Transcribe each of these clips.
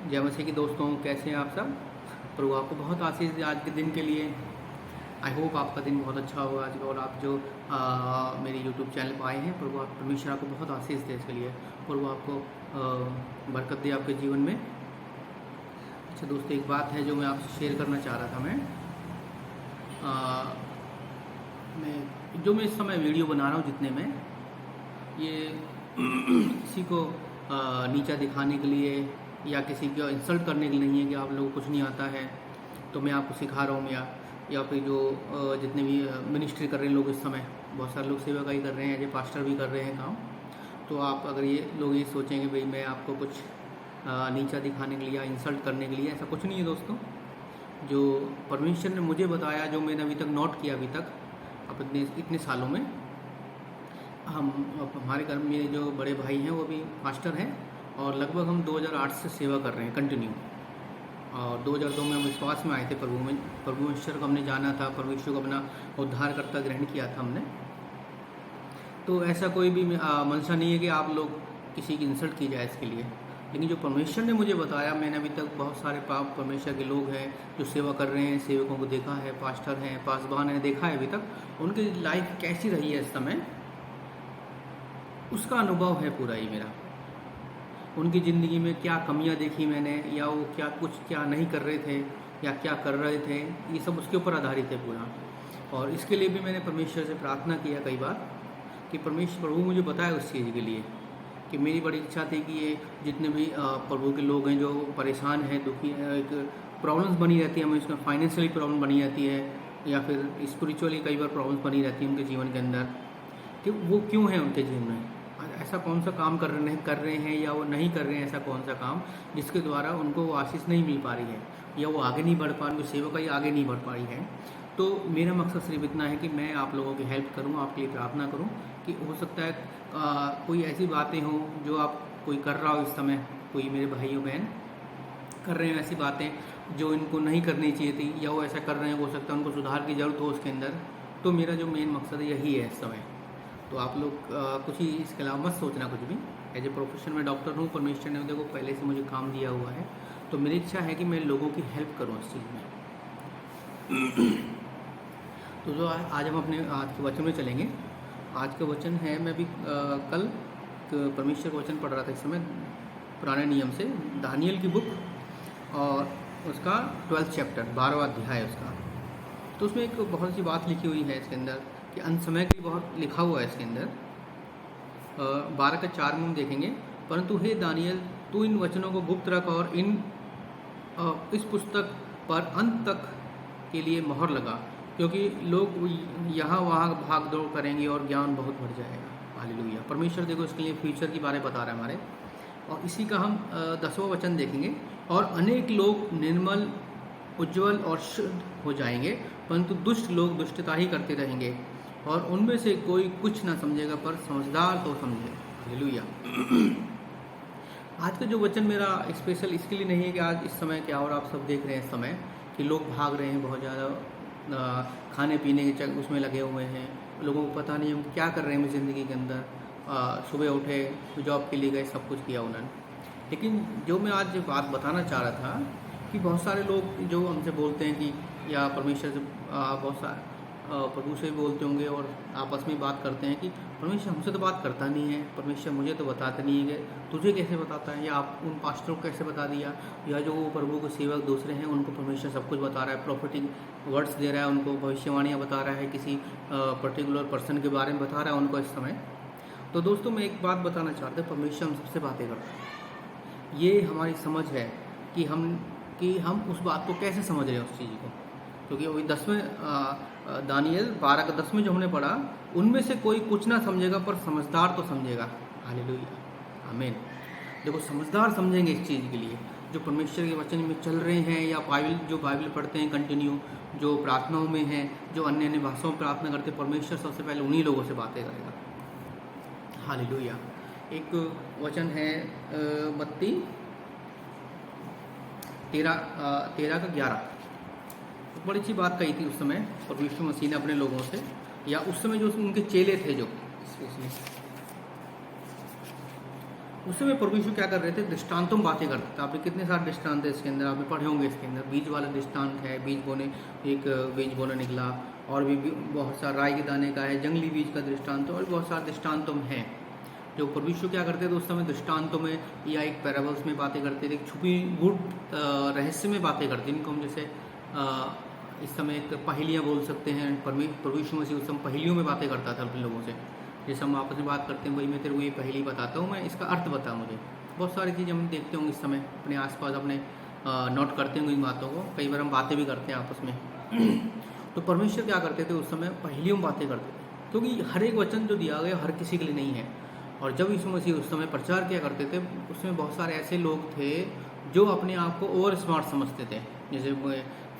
जय मसीह की दोस्तों, कैसे हैं आप सब। प्रभु आपको बहुत आशीष दे आज के दिन के लिए। आई होप आपका दिन बहुत अच्छा होगा आज का। और आप जो मेरे यूट्यूब चैनल पर आए हैं, प्रभु आप परमेश्वर आपको बहुत आशीष दे इसके लिए। प्रभु आपको बरकत दे आपके जीवन में। अच्छा दोस्तों, एक बात है जो मैं आपसे शेयर करना चाह रहा था। मैं इस समय वीडियो बना रहा हूँ, जितने में ये किसी को नीचा दिखाने के लिए या किसी को इंसल्ट करने के लिए नहीं है कि आप लोगों को कुछ नहीं आता है तो मैं आपको सिखा रहा हूँ, या फिर जो जितने भी मिनिस्ट्री कर रहे हैं लोग इस समय, बहुत सारे लोग सेवकाई कर रहे हैं, एज ए पास्टर भी कर रहे हैं काम। तो आप अगर ये लोग ये सोचेंगे भाई मैं आपको कुछ नीचा दिखाने के लिए या इंसल्ट करने के लिए, ऐसा कुछ नहीं है दोस्तों। जो परमेश्वर ने मुझे बताया, जो मैंने अभी तक नोट किया अभी तक अपने इतने सालों में, हमारे घर में जो बड़े भाई हैं वो भी पास्टर हैं और लगभग हम 2008 से सेवा कर रहे हैं कंटिन्यू। और 2002 में हम विश्वास में आए थे, परमेश्वर को हमने जाना था, परमेश्वर को अपना उद्धारकर्ता ग्रहण किया था हमने। तो ऐसा कोई भी मंशा नहीं है कि आप लोग किसी की इंसल्ट की जाए इसके लिए। लेकिन जो परमेश्वर ने मुझे बताया, मैंने अभी तक बहुत सारे पाप परमेश्वर के लोग हैं जो सेवा कर रहे हैं, सेवकों को देखा है, पास्टर हैं, पासवान हैं, देखा है अभी तक उनकी लाइफ कैसी रही है इस समय, उसका अनुभव है पूरा ही मेरा। उनकी ज़िंदगी में क्या कमियां देखी मैंने, या वो क्या नहीं कर रहे थे या क्या कर रहे थे, ये सब उसके ऊपर आधारित है पूरा। और इसके लिए भी मैंने परमेश्वर से प्रार्थना किया कई बार कि प्रभु मुझे बताए उस चीज़ के लिए, कि मेरी बड़ी इच्छा थी कि ये जितने भी प्रभु के लोग हैं जो परेशान हैं, दुखी एक प्रॉब्लम्स बनी रहती है, हमें इसमें फाइनेंशियली प्रॉब्लम बनी रहती है या फिर स्पिरिचुअली कई बार प्रॉब्लम्स बनी रहती है उनके जीवन के अंदर, कि वो क्यों है उनके जीवन में, ऐसा कौन सा काम कर रहे हैं या वो नहीं कर रहे हैं, ऐसा कौन सा काम जिसके द्वारा उनको वो आशीष नहीं मिल पा रही है या वो आगे नहीं बढ़ पा रही, सेवा ही आगे नहीं बढ़ पा रही है। तो मेरा मकसद सिर्फ इतना है कि मैं आप लोगों की हेल्प करूं, आपके लिए प्रार्थना करूं कि हो सकता है कोई ऐसी बातें हों जो आप कोई कर रहा हो इस समय, कोई मेरे भाइयों बहन कर रहे हैं ऐसी बातें जो इनको नहीं करनी चाहिए थी, या वो ऐसा कर रहे हैं, हो सकता है उनको सुधार की ज़रूरत हो उसके अंदर। तो मेरा जो मेन मकसद यही है इस समय। तो आप लोग कुछ ही इसके अलावा मत सोचना कुछ भी। एज ए प्रोफेशन में डॉक्टर हूँ, परमेश्वर ने देखो पहले से मुझे काम दिया हुआ है, तो मेरी इच्छा है कि मैं लोगों की हेल्प करूँ इस चीज़ में। तो जो आज हम अपने आज के वचन में चलेंगे। आज का वचन है, मैं भी कल परमेश्वर का वचन पढ़ रहा था इस समय पुराने नियम से, दानियल की बुक और उसका 12th चैप्टर 12वां अध्याय है उसका। तो उसमें एक बहुत सी बात लिखी हुई है इसके अंदर कि अंत समय की बहुत लिखा हुआ है इसके अंदर। 12 का 4 में हम देखेंगे, परंतु हे दानियल तू इन वचनों को गुप्त रख और इस पुस्तक पर अंत तक के लिए मोहर लगा, क्योंकि लोग यहाँ वहाँ भाग दौड़ करेंगे और ज्ञान बहुत बढ़ जाएगा। हालेलुया। परमेश्वर देखो इसके लिए फ्यूचर की बातें बता रहे हैं हमारे। और इसी का हम 10वां वचन देखेंगे, और अनेक लोग निर्मल उज्जवल और शुद्ध हो जाएंगे, परंतु दुष्ट लोग दुष्टता ही करते रहेंगे, और उनमें से कोई कुछ ना समझेगा पर समझदार तो समझे। हालेलुया। आज का जो वचन मेरा स्पेशल इसके लिए नहीं है कि आज इस समय क्या, और आप सब देख रहे हैं इस समय कि लोग भाग रहे हैं बहुत ज़्यादा, खाने पीने के उसमें लगे हुए हैं, लोगों को पता नहीं हम क्या कर रहे हैं ज़िंदगी के अंदर। सुबह उठे, जॉब के लिए गए, सब कुछ किया उन्होंने। लेकिन जो मैं आज बात बताना चाह रहा था कि बहुत सारे लोग जो हमसे बोलते हैं कि, या परमेश्वर से बहुत सारे प्रभु से भी बोलते होंगे और आपस में बात करते हैं कि परमेश्वर हमसे तो बात करता नहीं है, परमेश्वर मुझे तो बताते नहीं है, तुझे कैसे बताता है, या आप उन पास्टरों को कैसे बता दिया, या जो प्रभु के सेवक दूसरे हैं उनको परमेश्वर सब कुछ बता रहा है, प्रॉफिटिक वर्ड्स दे रहा है, उनको भविष्यवाणियाँ बता रहा है, किसी पर्टिकुलर पर्सन के बारे में बता रहा है उनको इस समय। तो दोस्तों मैं एक बात बताना चाहते हैं, परमेश्वर हम सबसे बातें करते हैं। ये हमारी समझ है कि हम उस बात को कैसे समझ रहे हैं उस चीज़ को, क्योंकि वही 10वें दानियल 12 का 10 में जो हमने पढ़ा, उनमें से कोई कुछ ना समझेगा पर समझदार तो समझेगा। हालेलुया, आमीन। देखो समझदार समझेंगे इस चीज़ के लिए, जो परमेश्वर के वचन में चल रहे हैं, या बाइबल पढ़ते हैं कंटिन्यू, जो प्रार्थनाओं में हैं, जो अन्य अन्य भाषाओं में प्रार्थना करते हैं, परमेश्वर सबसे पहले उन्हीं लोगों से बातें करेगा। हालेलुया। एक वचन है मत्ती 13 का 11, बड़ी अच्छी बात कही थी उस समय परमेश्वर मसीह ने अपने लोगों से, या उस समय जो उनके चेले थे जो उस समय प्रभु यीशु क्या कर रहे थे, दृष्टांतों में बातें करते थे। आपने कितने सारे दृष्टांत है इसके अंदर, आपने पढ़े होंगे इसके अंदर। बीज वाला दृष्टांत है, बीज बोने निकला, और भी बहुत सारा राई के दाने का है, जंगली बीज का दृष्टांत, और बहुत सारे दृष्टांतों में है। जो प्रभु यीशु क्या करते थे उस समय, दृष्टांतों में या एक पैराबल्स में बातें करते थे, छुपी गुप्त रहस्य में बातें करते, इनको हम जैसे इस समय एक पहेलियाँ बोल सकते हैं। प्रभु यीशु मसीह उस समय पहेलियों में बातें करता था अपने लोगों से, जैसे हम आपस में बात करते हैं, वही मैं तेरे को ये पहेली बताता हूँ, मैं इसका अर्थ बता मुझे। बहुत सारी चीज़ें हम देखते होंगे इस समय अपने आसपास, अपने नोट करते होंगे इन बातों को, कई बार हम बातें भी करते हैं आपस में। तो परमेश्वर क्या करते थे उस समय, पहेलियों में बातें करते थे, क्योंकि हर एक वचन जो दिया गया हर किसी के लिए नहीं है। और जब यीशु मसीह उस समय प्रचार किया करते थे, उसमें बहुत सारे ऐसे लोग थे जो अपने आप को ओवर स्मार्ट समझते थे। जैसे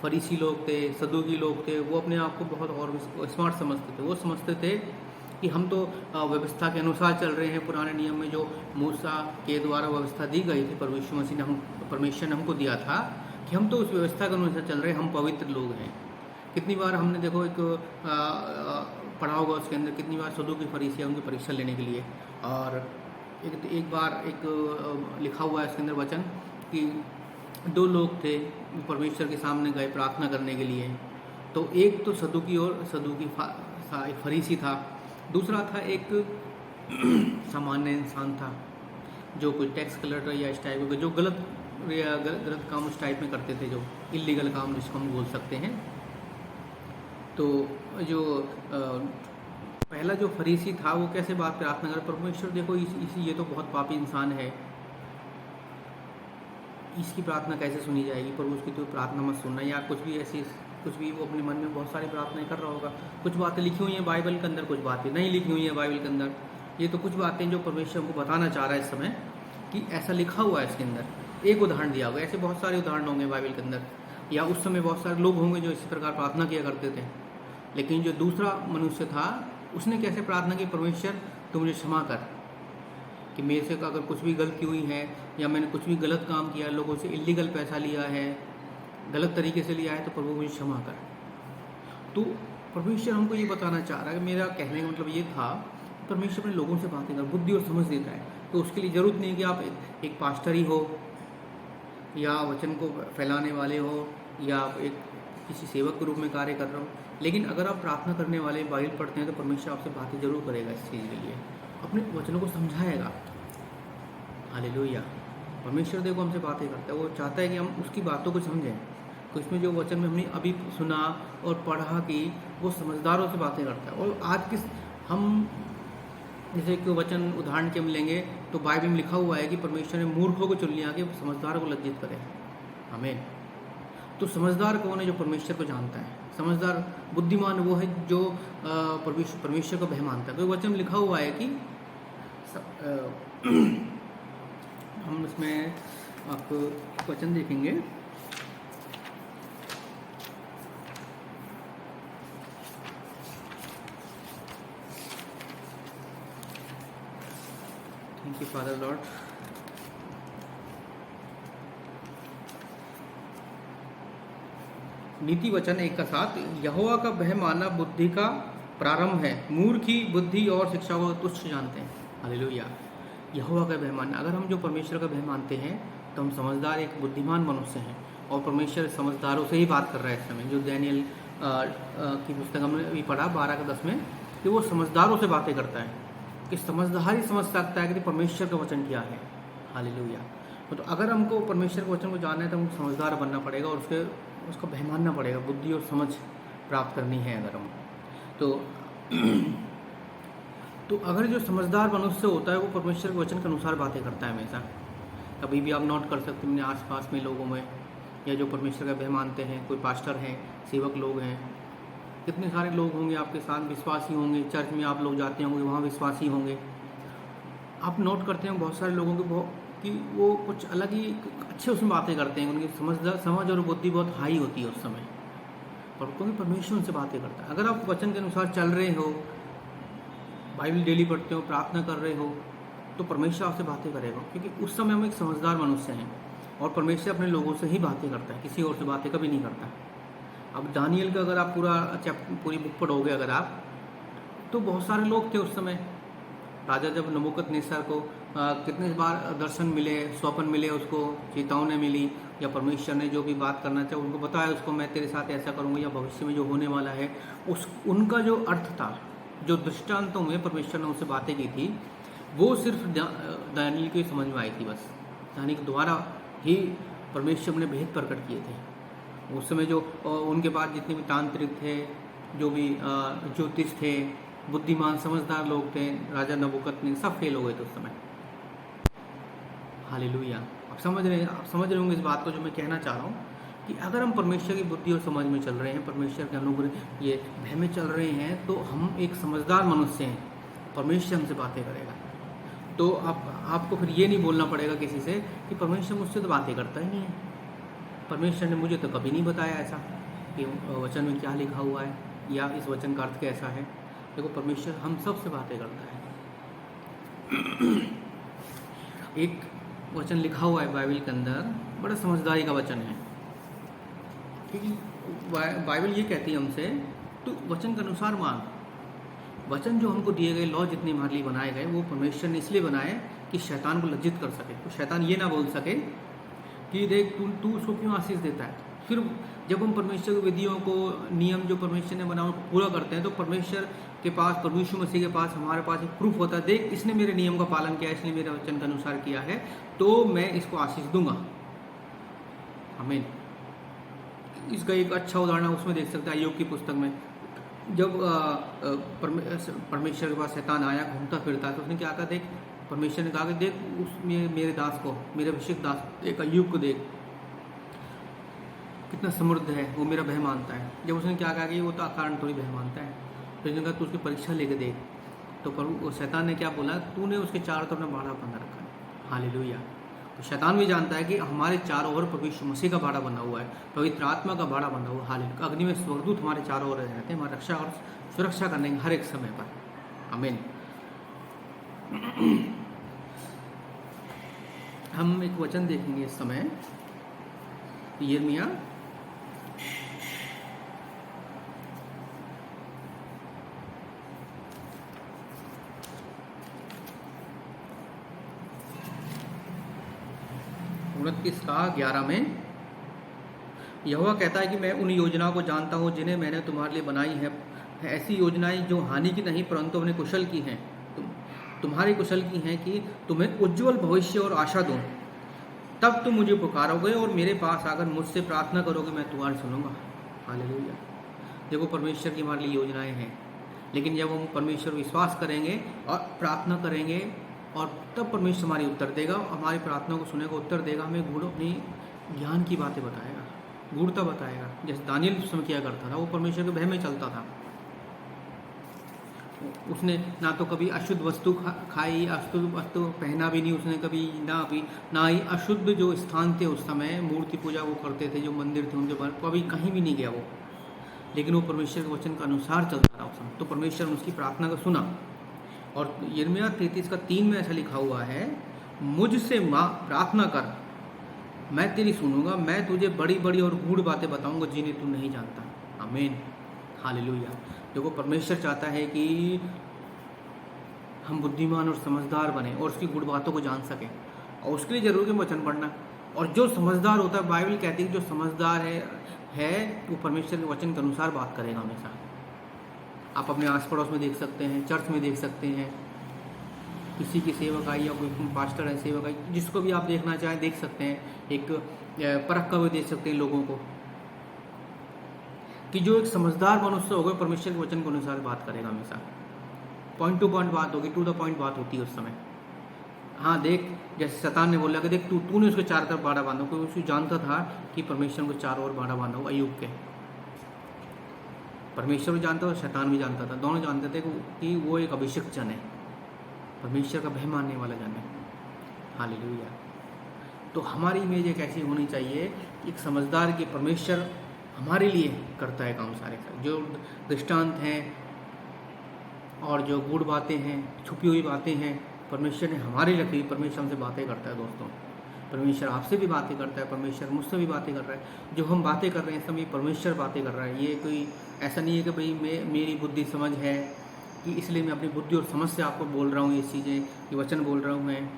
फरीसी लोग थे, सदूकी लोग थे, वो अपने आप को बहुत और स्मार्ट समझते थे। वो समझते थे कि हम तो व्यवस्था के अनुसार चल रहे हैं, पुराने नियम में जो मूसा के द्वारा व्यवस्था दी गई थी, परमेश्वर ने हमको दिया था कि हम तो उस व्यवस्था के अनुसार चल रहे हैं, हम पवित्र लोग हैं। कितनी बार हमने देखो एक पढ़ा होगा उसके अंदर, कितनी बार सदूकी फरीसी उनकी परीक्षा लेने के लिए, और एक बार लिखा हुआ है इसके अंदर वचन कि 2 लोग थे, परमेश्वर के सामने गए प्रार्थना करने के लिए। तो एक तो सदूकी एक फरीसी था, दूसरा था एक सामान्य इंसान था, जो कोई टैक्स कलेक्टर या इस टाइप का, जो गलत काम उस टाइप में करते थे, जो इलीगल काम जिसको हम बोल सकते हैं। तो जो पहला जो फरीसी था वो कैसे बात प्रार्थना कर, परमेश्वर देखो ये तो बहुत पापी इंसान है, इसकी प्रार्थना कैसे सुनी जाएगी, पर उसकी तो प्रार्थना मत सुनना, या कुछ भी वो अपने मन में बहुत सारी प्रार्थनाएं कर रहा होगा। कुछ बातें लिखी हुई हैं बाइबल के अंदर, कुछ बातें नहीं लिखी हुई हैं बाइबल के अंदर। ये तो कुछ बातें जो परमेश्वर हमको बताना चाह रहा है इस समय कि ऐसा लिखा हुआ है इसके अंदर। एक उदाहरण दिया हुआ है, ऐसे बहुत सारे उदाहरण होंगे बाइबल के अंदर, या उस समय बहुत सारे लोग होंगे जो इसी प्रकार प्रार्थना किया करते थे। लेकिन जो दूसरा मनुष्य था उसने कैसे प्रार्थना की, परमेश्वर तू मुझे क्षमा कर, कि मेरे से अगर कुछ भी गलती हुई है, या मैंने कुछ भी गलत काम किया, लोगों से इलीगल पैसा लिया है, गलत तरीके से लिया है, तो प्रभु मुझे क्षमा कर। तो परमेश्वर हमको ये बताना चाह रहा है कि मेरा कहने का मतलब ये था, परमेश्वर अपने लोगों से बातें कर, बुद्धि और समझ देता है। तो उसके लिए ज़रूरत नहीं कि आप एक पास्टर ही हो, या वचन को फैलाने वाले हो, या आप एक किसी सेवक के रूप में कार्य कर रहे हो, लेकिन अगर आप प्रार्थना करने वाले बाइबल पढ़ते हैं तो परमेश्वर आपसे बातें जरूर करेगा इस चीज़ के लिए, अपने वचनों को समझाएगा। हालेलुया। परमेश्वर देखो हमसे बातें करता है, वो चाहता है कि हम उसकी बातों को समझें। तो इसमें जो वचन में हमने अभी सुना और पढ़ा कि वो समझदारों से बातें करता है। और आज हम जैसे कि वचन उदाहरण के मिलेंगे तो बाइबल में लिखा हुआ है कि परमेश्वर ने मूर्खों को चुन लिया कि समझदारों को लज्जित करे। आमीन। तो समझदार कौन है? जो परमेश्वर को जानता है। समझदार बुद्धिमान वो है जो परमेश्वर को भय मानता है। तो वचन में लिखा हुआ है कि हम इसमें आपको वचन देखेंगे, थैंक यू फादर लॉर्ड। नीति वचन 1 का 7, यहोवा का भय मानना बुद्धि का प्रारंभ है, मूर्खी बुद्धि और शिक्षा को तुच्छ जानते हैं। हालेलुया। यहोवा का भय मानना, अगर हम जो परमेश्वर का भय मानते हैं तो हम समझदार एक बुद्धिमान मनुष्य हैं। और परमेश्वर समझदारों से ही बात कर रहा है इस समय। जो डैनियल की पुस्तक हमने अभी पढ़ा 12 का 10 में, कि वो समझदारों से बातें करता है, कि समझदार ही समझ सकता है कि परमेश्वर का वचन क्या है। हालेलुया। तो अगर हमको परमेश्वर के वचन को जानना है तो हमको समझदार बनना पड़ेगा और उसका भय मानना पड़ेगा, बुद्धि और समझ प्राप्त करनी है अगर हम तो अगर जो समझदार मनुष्य होता है वो परमेश्वर के वचन के अनुसार बातें करता है हमेशा। कभी भी आप नोट कर सकते हैं अपने आसपास में लोगों में, या जो परमेश्वर का भय मानते हैं, कोई पास्टर हैं, सेवक लोग हैं, कितने सारे लोग होंगे आपके साथ, विश्वासी होंगे, चर्च में आप लोग जाते होंगे वहाँ विश्वासी होंगे। आप नोट करते हैं बहुत सारे लोगों कि वो कुछ अलग ही अच्छे उसमें बातें करते हैं, उनकी समझ और बुद्धि बहुत हाई होती है उस समय, और क्योंकि परमेश्वर उनसे बातें करता है। अगर आप वचन के अनुसार चल रहे हो, बाइबल डेली पढ़ते हो, प्रार्थना कर रहे हो, तो परमेश्वर आपसे बातें करेगा, क्योंकि उस समय हम एक समझदार मनुष्य हैं और परमेश्वर अपने लोगों से ही बातें करता है, किसी और से बातें कभी नहीं करता। अब दानियल का अगर आप पूरी बुक पढ़ोगे अगर आप, तो बहुत सारे लोग थे उस समय। राजा जब नबूकदनेस्सर को कितने बार दर्शन मिले, स्वप्न मिले उसको, चेतावनी मिली, या परमेश्वर ने जो भी बात करना चाहे उनको बताया उसको, मैं तेरे साथ ऐसा करूँगा या भविष्य में जो होने वाला है, उस उनका जो अर्थ था, जो दृष्टांतों में परमेश्वर ने उनसे बातें की थी, वो सिर्फ दानियल को ही समझ में आई थी। बस दानियल के द्वारा ही परमेश्वर ने भेद प्रकट किए थे। उस समय जो उनके पास जितने भी तांत्रिक थे, जो भी ज्योतिष थे, बुद्धिमान समझदार लोग थे, राजा नबूकदनेस्सर, सब फेल हो गए थे उस समय। हालेलुया। आप समझ रहे होंगे इस बात को जो मैं कहना चाह रहा हूँ, कि अगर हम परमेश्वर की बुद्धि और समझ में चल रहे हैं, परमेश्वर के अनुग्रह ये भय में चल रहे हैं, तो हम एक समझदार मनुष्य हैं, परमेश्वर हमसे बातें करेगा। तो आपको फिर ये नहीं बोलना पड़ेगा किसी से कि परमेश्वर मुझसे तो बातें करता ही नहीं है, परमेश्वर ने मुझे तो कभी नहीं बताया ऐसा कि वचन में क्या लिखा हुआ है या इस वचन का अर्थ कैसा है। देखो, परमेश्वर हम सब से बातें करता है। एक वचन लिखा हुआ है बाइबल के अंदर, बड़ा समझदारी का वचन है, क्योंकि बाइबल ये कहती है हमसे, तो वचन के अनुसार मान। वचन जो हमको दिए गए, लॉ जितने हमारे लिए बनाए गए, वो परमेश्वर ने इसलिए बनाए कि शैतान को लज्जित कर सके, तो शैतान ये ना बोल सके कि देख तू उसको क्यों आशीष देता है। फिर जब हम परमेश्वर की विधियों को, नियम जो परमेश्वर ने बनाया उनको पूरा करते हैं, तो परमेश्वर के पास, प्रभु यीशु मसीह के पास, हमारे पास एक प्रूफ होता है, देख इसने मेरे नियम का पालन किया, इसने मेरे वचन के अनुसार किया है, तो मैं इसको आशीष दूंगा। आमीन। इसका एक अच्छा उदाहरण उसमें देख सकते हैं, अय्यूब की पुस्तक में। जब परमेश्वर के पास शैतान आया घूमता फिरता, तो उसने क्या कहा, देख, परमेश्वर ने कहा कि देख उसमें मेरे दास को, मेरे अभिषेक दास एक अय्यूब को देख, कितना समृद्ध है, वो मेरा भय मानता है। जब उसने क्या कहा कि वो तो अकारण थोड़ी भय मानता है, तो उसने कहा तू उसकी परीक्षा लेके देख। तो शैतान ने क्या बोला, तूने उसके चारों तरफ बाड़ा बंधा रखा है। हालेलुया। तो शैतान भी जानता है कि हमारे चारों ओर प्रभु यीशु मसीह का बाड़ा बंधा हुआ है, पवित्र आत्मा का बाड़ा बंधा हुआ है। हालेलुया। अग्नि में स्वर्गदूत हमारे चारों ओर रहते हैं, हमारी रक्षा और सुरक्षा करने हर एक समय पर। आमीन। हम एक वचन देखेंगे इस समय, यिर्मयाह 29:11 में यहोवा कहता है कि मैं उन योजनाओं को जानता हूँ जिन्हें मैंने तुम्हारे लिए बनाई है, ऐसी योजनाएं जो हानि की नहीं परंतु अपने कुशल की हैं, तुम्हारे कुशल की हैं, कि तुम्हें उज्जवल भविष्य और आशा दूँ। तब तुम मुझे पुकारोगे और मेरे पास आकर मुझसे प्रार्थना करोगे, मैं तुम्हारी सुनूंगा। हालेलुया। देखो, परमेश्वर की हमारे लिए योजनाएं हैं, लेकिन जब हम परमेश्वर विश्वास करेंगे और प्रार्थना करेंगे, और तब परमेश्वर हमारी उत्तर देगा, हमारी प्रार्थना को सुनेगा, उत्तर देगा, हमें गूढ़ अपनी ज्ञान की बातें बताएगा, गूढ़ता बताएगा। जैसे दानियल उस समय किया करता था, वो परमेश्वर के भय में चलता था। उसने ना तो कभी अशुद्ध वस्तु खाई, अशुद्ध वस्तु पहना भी नहीं उसने कभी, ना ही अशुद्ध जो स्थान थे उस समय, मूर्ति पूजा वो करते थे, जो मंदिर थे उनके बारे कभी कहीं भी नहीं गया वो, लेकिन वो परमेश्वर के वचन के अनुसार चलता रहा उस समय। तो परमेश्वर ने उसकी प्रार्थना को सुना। और यिर्मयाह 33:3 में ऐसा लिखा हुआ है, मुझसे प्रार्थना कर, मैं तेरी सुनूंगा, मैं तुझे बड़ी बड़ी और गूढ़ बातें बताऊंगा जिन्हें तू नहीं जानता। आमीन। हालेलुया। देखो, परमेश्वर चाहता है कि हम बुद्धिमान और समझदार बने और उसकी गूढ़ बातों को जान सकें, और उसके लिए जरूरी है वचन पढ़ना। और जो समझदार होता है, बाइबल कहती है जो समझदार है वो परमेश्वर के वचन के अनुसार बात करेगा हमेशा। आप अपने आस पड़ोस में देख सकते हैं, चर्च में देख सकते हैं, किसी की सेवक आई या कोई पास्टर है, सेवक आई, जिसको भी आप देखना चाहें देख सकते हैं। एक परख का भी देख सकते हैं लोगों को, कि जो एक समझदार मनुष्य होगा परमेश्वर के वचन के अनुसार बात करेगा हमेशा। पॉइंट टू पॉइंट बात होगी, टू द पॉइंट बात होती है उस समय। हाँ, देख, जैसे शैतान ने बोला कि देख तूने उसके चारों तरफ बाड़ा बांधा, क्योंकि उसको जानता था कि परमेश्वर को चारों ओर बाड़ा बांधा हो। अय्यूब के परमेश्वर भी जानता था, शैतान भी जानता था, दोनों जानते थे कि वो एक अभिषिक्त जन है, परमेश्वर का भय मानने वाला जन है। हालेलुया। तो हमारी इमेज एक ऐसी होनी चाहिए, एक समझदार की परमेश्वर हमारे लिए करता है काम सारे, जो दृष्टांत हैं और जो गूढ़ बातें हैं, छुपी हुई बातें हैं, परमेश्वर ने हमारे लिए, परमेश्वर हमसे बातें करता है। दोस्तों, परमेश्वर आपसे भी बातें करता है, परमेश्वर मुझसे भी बातें कर रहा है। जो हम बातें कर रहे हैं समय परमेश्वर बातें कर रहा है। ये कोई ऐसा नहीं है कि भाई मेरी बुद्धि समझ है कि इसलिए मैं अपनी बुद्धि और समझ से आपको बोल रहा हूँ ये चीज़ें, ये वचन बोल रहा हूँ मैं।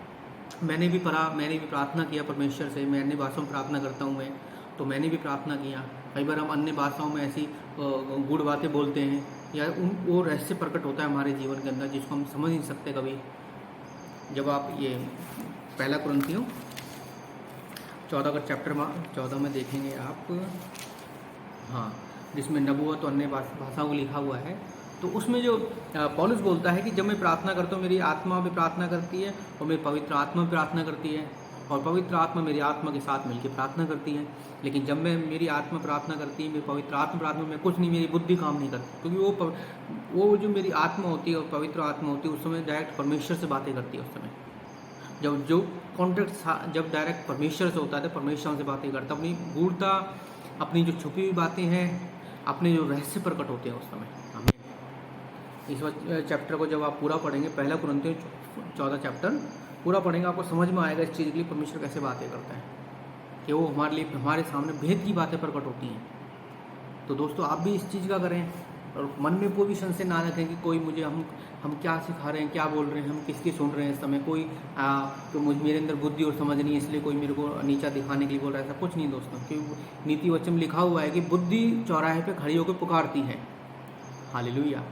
मैंने भी पढ़ा, मैंने भी प्रार्थना किया परमेश्वर से। मैं अन्य भाषाओं में प्रार्थना करता हूँ मैं, तो मैंने भी प्रार्थना किया। कई बार हम अन्य भाषाओं में ऐसी गूढ़ बातें बोलते हैं, या वो रहस्य प्रकट होता है हमारे जीवन के अंदर जिसको हम समझ नहीं सकते कभी। जब आप ये पहला कुरिन्थियों 14 का चैप्टर 14 में देखेंगे आप, हाँ, जिसमें नबूवत और अन्य भाषाओं को लिखा हुआ है, तो उसमें जो पौलुस बोलता है कि जब मैं प्रार्थना करता हूँ मेरी आत्मा भी प्रार्थना करती है और मेरी पवित्र आत्मा भी प्रार्थना करती है, और पवित्र आत्मा मेरी आत्मा के साथ मिलकर प्रार्थना करती है। लेकिन जब मैं मेरी आत्मा प्रार्थना करती है, मेरी पवित्र आत्मा प्रार्थना में कुछ नहीं, मेरी बुद्धि काम नहीं करती, क्योंकि वो जो मेरी आत्मा होती है और पवित्र आत्मा होती है उस समय डायरेक्ट परमेश्वर से बातें करती है। उस समय जब जो कॉन्टेक्ट जब डायरेक्ट परमेश्वर से होता है तो परमेश्वर से बातें करता है, अपनी गूढ़ता, अपनी जो छुपी हुई बातें हैं, अपने जो रहस्य प्रकट होते हैं उस समय। हमें इस चैप्टर को जब आप पूरा पढ़ेंगे, पहला कुरिन्थियों 14 चैप्टर पूरा पढ़ेंगे, आपको समझ में आएगा इस चीज़ के लिए परमेश्वर कैसे बातें करता है, कि वो हमारे लिए, हमारे सामने भेद की बातें प्रकट होती हैं। तो दोस्तों आप भी इस चीज़ का करें, और मन में कोई भी संशय ना रखें कि कोई मुझे हम क्या सिखा रहे हैं, क्या बोल रहे हैं, हम किसकी सुन रहे हैं इस समय। कोई तो मेरे अंदर बुद्धि और समझ नहीं है इसलिए कोई मेरे को नीचा दिखाने के लिए बोल रहा है, ऐसा कुछ नहीं दोस्तों। क्योंकि नीति वचन में लिखा हुआ है कि बुद्धि चौराहे पे खड़ी होकर पुकारती है। हालेलुया।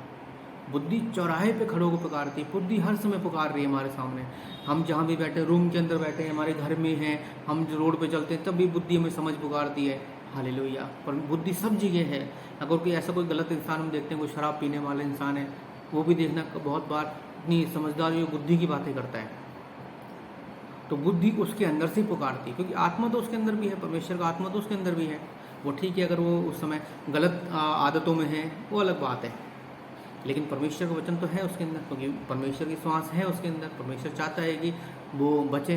बुद्धि चौराहे पे खड़े होकर पुकारती है। बुद्धि हर समय पुकार रही है हमारे सामने। हम जहाँ भी बैठे, रूम के अंदर बैठे हैं, हमारे घर में हैं, हम जो रोड पे चलते हैं, तब भी बुद्धि हमें समझ पुकारती है। हालेलुया। पर बुद्धि सब जगह है। अगर कोई ऐसा कोई गलत इंसान हम देखते हैं, कोई शराब पीने वाला इंसान है, वो भी देखना बहुत बार अपनी समझदारी और बुद्धि की बातें करता है, तो बुद्धि उसके अंदर से पुकारती है, क्योंकि आत्मा तो उसके अंदर भी है, परमेश्वर का आत्मा तो उसके अंदर भी है। वो ठीक है, अगर वो उस समय गलत आदतों में है वो अलग बात है, लेकिन परमेश्वर का वचन तो है उसके अंदर, क्योंकि परमेश्वर की श्वास है उसके अंदर। परमेश्वर चाहता है कि वो बचे।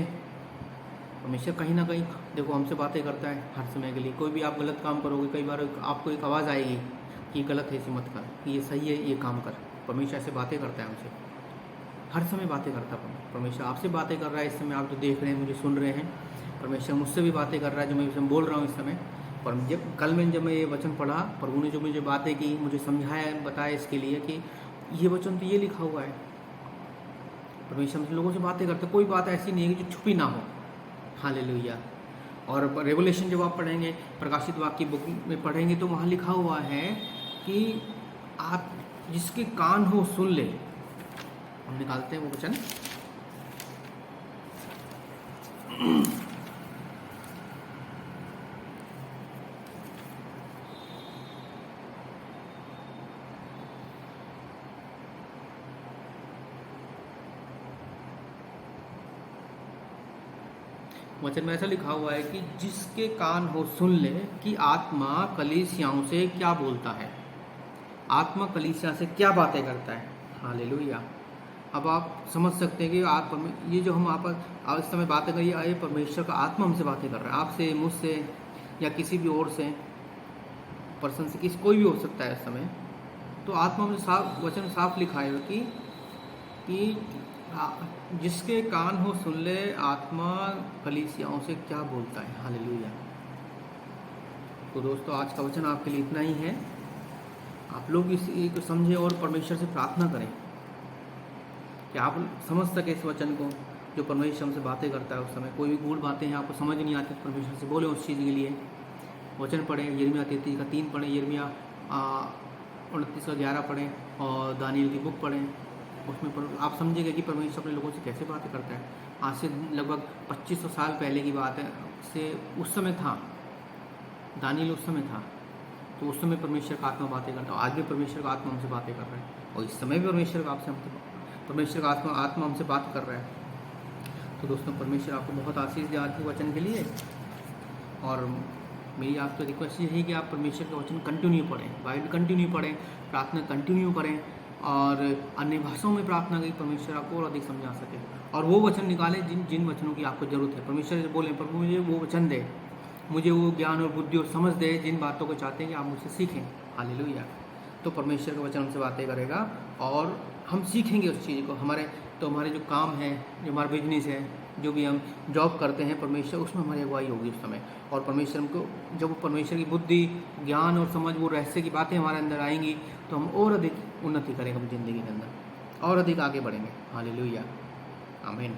परमेश्वर कहीं ना कहीं देखो हमसे बातें करता है हर समय के लिए। कोई भी आप गलत काम करोगे, कई बार आपको एक आवाज़ आएगी कि गलत है, इसे मत कर, कि ये सही है, ये काम कर। परमेश्वर ऐसे बातें करता है हमसे, हर समय बातें करता है परमेश्वर। आपसे बातें कर रहा है इस समय, आप जो देख रहे हैं, मुझे सुन रहे हैं। परमेश्वर मुझसे भी बातें कर रहा है, जो मैं बोल रहा हूँ इस समय। पर जब मैं ये वचन पढ़ा, प्रभु ने जो मुझे बातें की, मुझे समझाया, बताया इसके लिए कि ये वचन तो ये लिखा हुआ है। परमेश्वर हमसे लोगों से बातें करते, कोई बात ऐसी नहीं है कि जो छुपी ना हो। हालेलुया। और रेवलेशन जब आप पढ़ेंगे, प्रकाशित वाक्य बुक में पढ़ेंगे, तो वहाँ लिखा हुआ है कि आप जिसके कान हो सुन ले। हम निकालते हैं वो वचन, वचन में ऐसा लिखा हुआ है कि जिसके कान हो सुन ले कि आत्मा कलीसियाओं से क्या बोलता है, आत्मा कलीसिया से क्या बातें करता है। हालेलुया। अब आप समझ सकते हैं कि आप ये जो हम आप इस समय बातें करिए, आए परमेश्वर का आत्मा हमसे बातें कर रहा है, आपसे, मुझसे, या किसी भी और से, पर्सन से, किसी कोई भी हो सकता है इस समय। तो आत्मा में साफ वचन साफ लिखा है कि जिसके कान हो सुन ले आत्मा कलीसियाओं से क्या बोलता है। हालेलुया। तो दोस्तों आज का वचन आपके लिए इतना ही है। आप लोग इस को समझें और परमेश्वर से प्रार्थना करें कि आप समझ सके इस वचन को, जो परमेश्वर हमसे बातें करता है। उस समय कोई भी गूढ़ बातें हैं आपको समझ नहीं आती, परमेश्वर से बोले उस चीज़ के लिए। वचन पढ़ें, यिर्मयाह 33 का 3 पढ़ें, यिर्मयाह 29 का 11 पढ़ें, और दानियल की बुक पढ़ें। उसमें आप समझेंगे कि परमेश्वर अपने लोगों से कैसे बातें करता है। आज से लगभग 2500 साल पहले की बात है, से उस समय था, दानियल उस समय था, तो उस समय परमेश्वर का आत्मा बातें करता है। आज भी परमेश्वर का आत्मा हमसे बातें कर रहा है, और इस समय भी परमेश्वर का आत्मा हमसे बात कर रहा है। तो दोस्तों परमेश्वर आपको बहुत आशीष दे आज के वचन के लिए, और मेरी आपसे रिक्वेस्ट यही है कि आप परमेश्वर का वचन कंटिन्यू पढ़ें, बाइबल कंटिन्यू पढ़ें, प्रार्थना कंटिन्यू करें, और अन्य भाषाओं में प्रार्थना करें, परमेश्वर आपको और अधिक समझा सके। और वो वचन निकालें जिन वचनों की आपको ज़रूरत है। परमेश्वर से बोलें, प्रभु मुझे वो वचन दे, मुझे वो ज्ञान और बुद्धि और समझ दे, जिन बातों को चाहते हैं कि आप मुझसे सीखें। हालेलुया। तो परमेश्वर का वचन हमसे बातें करेगा और हम सीखेंगे उस चीज़ को। हमारे जो काम है, जो हमारा बिजनेस है, जो भी हम जॉब करते हैं, परमेश्वर उसमें हमारी अगुवाई होगी उस समय। और परमेश्वर हमको, जब परमेश्वर की बुद्धि, ज्ञान और समझ, वो रहस्य की बातें हमारे अंदर आएंगी, तो हम और अधिक उन्नति करेंगे अपनी ज़िंदगी के अंदर, और अधिक आगे बढ़ेंगे। हालेलुया। आमीन।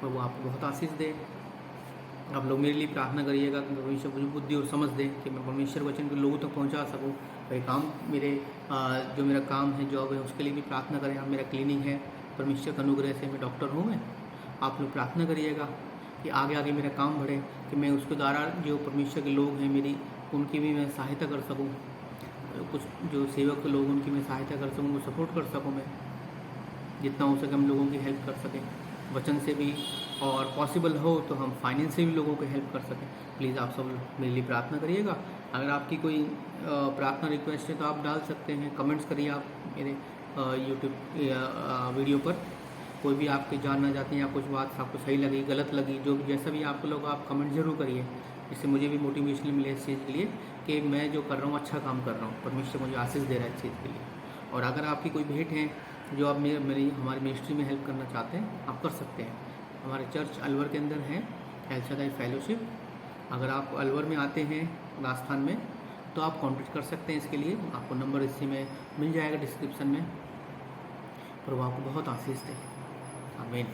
प्रभु आपको बहुत आशीष दे। आप लोग मेरे लिए प्रार्थना करिएगा कि परमेश्वर मुझे बुद्धि और समझ दे कि मैं परमेश्वर वचन को लोगों तक पहुंचा सकूं। वही काम मेरे जो मेरा काम है, जॉब है, उसके लिए भी प्रार्थना करें। आप मेरा क्लिनिक है, परमेश्वर के अनुग्रह से मैं डॉक्टर हूँ। मैं आप लोग प्रार्थना करिएगा कि आगे आगे मेरा काम बढ़े, कि मैं उसके द्वारा जो परमेश्वर के लोग हैं मेरी, उनकी भी मैं सहायता कर सकूँ। कुछ जो सेवक लोग उनकी मैं सहायता कर सकूँ, उनको सपोर्ट कर सकूँ। मैं जितना हो सके हम लोगों की हेल्प कर सकें, वचन से भी, और पॉसिबल हो तो हम फाइनेंस से भी लोगों को हेल्प कर सकें। प्लीज़ आप सब मेरे लिए प्रार्थना करिएगा। अगर आपकी कोई प्रार्थना रिक्वेस्ट है तो आप डाल सकते हैं, कमेंट्स करिए आप मेरे यूट्यूब वीडियो पर। कोई भी आपके जानना चाहते हैं या कुछ बात आपको सही लगी, गलत लगी, जो जैसा भी आपको लोग, आप कमेंट ज़रूर करिए। इससे मुझे भी मोटिवेशन मिले इस चीज़ के लिए कि मैं जो कर रहा हूँ अच्छा काम कर रहा हूँ, परमेश्वर मुझे आशीष दे रहा है इस चीज़ के लिए। और अगर आपकी कोई भेंट है जो आप मेरी हमारी मिनिस्ट्री में हेल्प करना चाहते हैं, आप कर सकते हैं। हमारे चर्च अलवर के अंदर है, एल शादाई फेलोशिप। अगर आप अलवर में आते हैं राजस्थान में तो आप कांटेक्ट कर सकते हैं। इसके लिए आपको नंबर इसी में मिल जाएगा डिस्क्रिप्शन में। प्रभु आपको बहुत आशीष दे। आमीन।